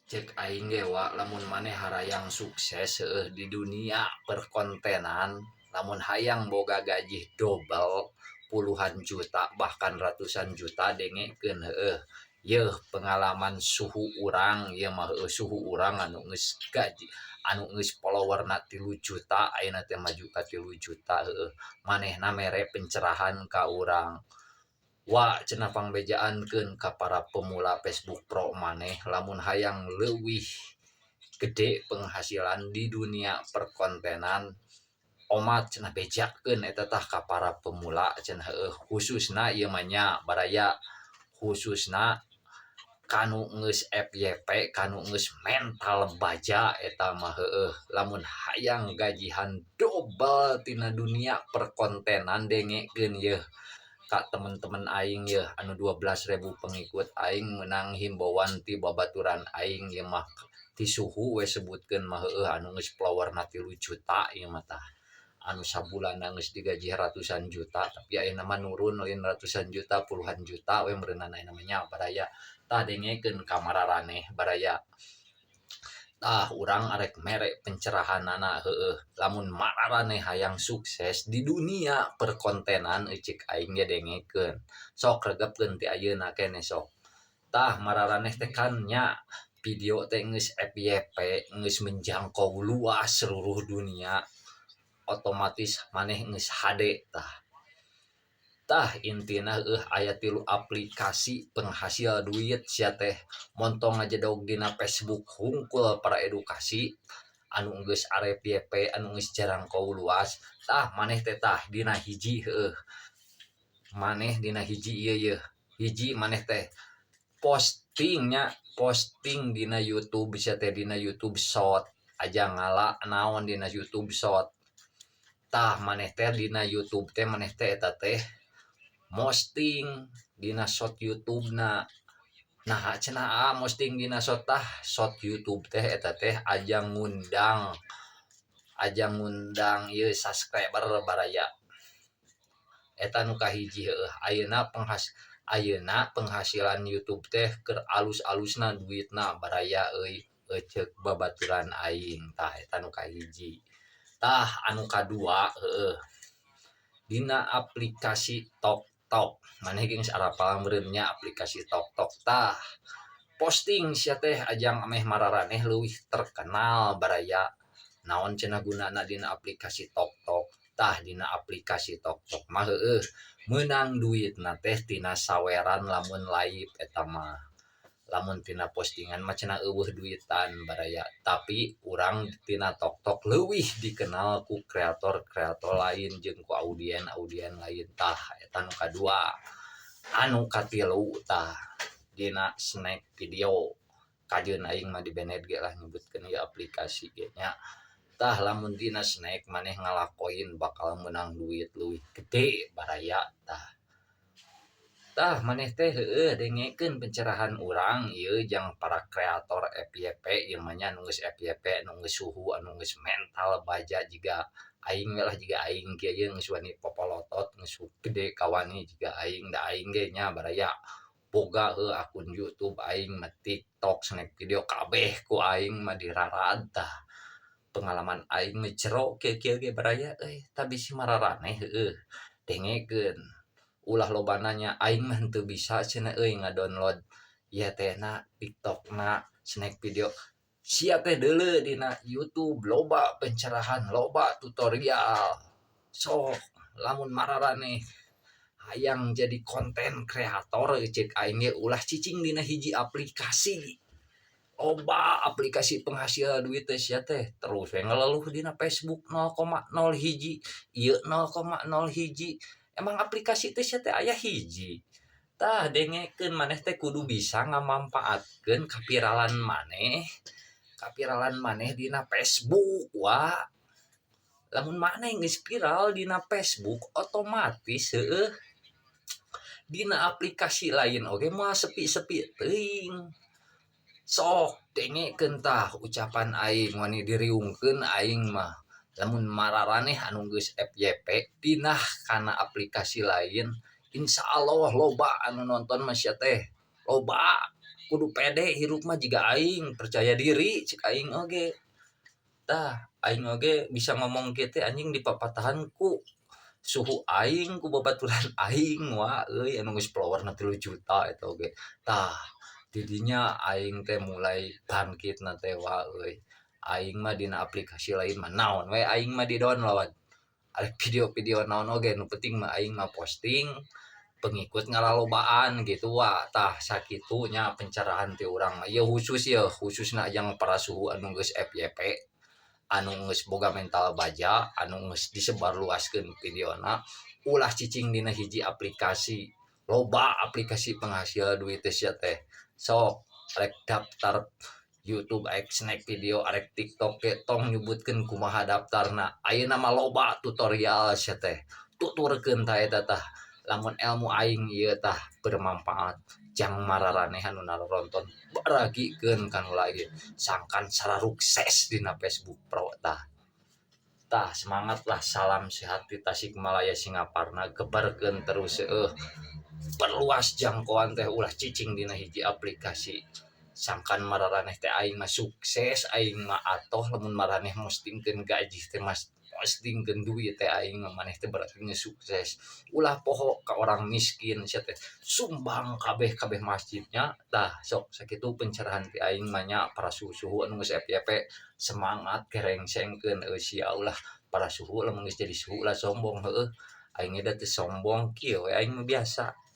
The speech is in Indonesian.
Cek aing ge wa lamun maneh harayang sukses di dunia perkontenan, lamun hayang boga gaji double puluhan juta bahkan ratusan juta dengekeun yeuh pengalaman suhu urang ieu mah suhu urang anu geus gaji anu geus followerna 3 juta ayeuna teh maju ka 3 juta manehna mere pencerahan ka urang. Wah cenah pangbejaankeun ka para pemula Facebook Pro maneh lamun hayang leuwih gede penghasilan di dunia perkontenan omat cenah bejakeun eta tah ka para pemula cenah khususna ieu mah nya baraya khususna kanu geus FYP kanu geus mental baja eta mah lamun hayang gajihan double tina dunia perkontenan dengekeun yeuh ka temen-temen aing ya anu 12.000 pengikut aing menang himbauan ti babaturan aing ya mah ti suhu we sebutkeun mah anu geus followerna 3 juta ieu mah tah anu sabulan geus digaji ratusan juta tapi ayeuna mah nurun lain ratusan juta puluhan juta we meureunana namanya baraya tah dengekeun ka mararaneh baraya tah urang arek mere pencerahanana lamun mararaneh hayang sukses di dunia perkontenan cek aing ge dengekeun sok regepkeun ti ayeuna keneh sok tah mararaneh teh kan nya video teh geus FYP geus menjangkau luas seluruh dunia otomatis maneh geus HD tah intina aya 3 aplikasi penghasil duit sia teh montong ngajedog dina Facebook hungkul para edukasi anu geus FYP anu geus jarangkau luas tah maneh teh tah dina hiji maneh dina hiji ieu hiji maneh teh posting dina YouTube sia teh dina YouTube Short aja ngala naon dina YouTube Short tah maneh teh dina YouTube teh maneh teh eta teh posting dina short YouTube nah cenah posting dina short YouTube teh eta teh aja ngundang ieu subscriber baraya eta nu kahiji ayeuna penghasilan YouTube teh keur alus-alusna duitna baraya euy ceuk babaturan aing tah eta nu kahiji tah anu kadua dina aplikasi TokTok maneh geus arapal meureun nya aplikasi TokTok tah posting sia teh ajang ameh mararaneh leuwih terkenal baraya naon cenah gunana dina aplikasi TokTok tah dina aplikasi TokTok mah meunang duitna teh tina saweran lamun live eta mah lamun tina postingan mah cenah eueuh duitan baraya tapi urang tina TokTok leuwih dikenal ku kreator-kreator lain jeung ku audien lain tah eta nu kadua anu katilu tah dina snack video kajeun aing mah di Benet ge lah nyebutkeun ieu aplikasi ge nya tah lamun dina snack maneh ngalakoin bakal menang duit leuwih gede baraya tah maneh teh dengekeun pencerahan urang ieu jang para kreator FYP ieu mah nya anu geus FYP anu geus suhu anu geus mental baja jiga aing lah jiga aing kieu geus wani popolotot geus gede kawani jiga aing da aing ge nya baraya boga akun YouTube aing mah TikTok snack video kabeh ku aing mah dirarad tah pengalaman aing mah jero kieu ge baraya tah bisi mararaneh dengekeun ulah lobana nya aing mah henteu bisa cenah ngadownload ieu teh na TikTok na snack video sia teh deuleu dina YouTube loba pencerahan loba tutorial sok lamun mararaneh hayang jadi konten kreator cek aing ge ulah cicing dina hiji aplikasi loba aplikasi penghasil duit teh sia teh terus we ngaleuh dina Facebook 0,01 ieu 0,01 emang aplikasi teh sia teh aya hiji tah dengekeun maneh teh kudu bisa ngamanfaatkeun kapiralan maneh dina Facebook wa lamun maneh geus viral dina Facebook otomatis dina aplikasi lain oge moal sepi-sepi teuing sok dengekeun tah ucapan aing wani diriungkeun aing mah lamun mararaneh anu geus FYP pindah kana aplikasi lain insyaallah loba anu nonton mah sia teh loba kudu pede hirup mah jiga aing percaya diri cik aing oge tah aing oge bisa ngomong gitu anjing di papatahan ku suhu aing ku babaturan aing wah euy anu geus followerna 3 juta eta oge tah didinya aing teh mulai bangkitna teh wah euy aing mah dina aplikasi lain mah naon we aing mah di download ada video-video naon oge nu penting mah aing mah posting pengikut ngalalobaan gitu wah tah sakitunya pencerahan ti urang mah ya khususna yang para suhu anu geus FYP anu geus boga mental baja anu geus disebarluaskeun videona ulah cicing dina hiji aplikasi loba aplikasi penghasil duit teh sok rek daftar YouTube rek snack video rek TikTok ke tong nyebutkeun kumaha daftarna ayeuna mah loba tutorial sia teh tuturkeun ta eta tah lamun ilmu aing ieu tah bermanfaat jang mararanehan anu naronton baragikeun kanu lagi sangkan sararukses dina Facebook Pro tah semangat lah salam sehat di Tasikmalaya Singaparna gebarkeun terus perluas jangkauan teh ulah cicing dina hiji aplikasi sangkan mararaneh teh aing mah sukses aing mah atoh lamun maraneh postingkeun gaji teh mas postingkeun duit teh aing mah maneh teh berarti sukses ulah poho ka orang miskin sia teh sumbang kabeh masjidnya tah sok sakitu pencerahan ti aing mah nya para suhu anu geus FYP semangat kerengsengkeun sia ulah para suhu lamun geus jadi suhu lah sombong heueuh aing teh sombong kieu we aing mah biasa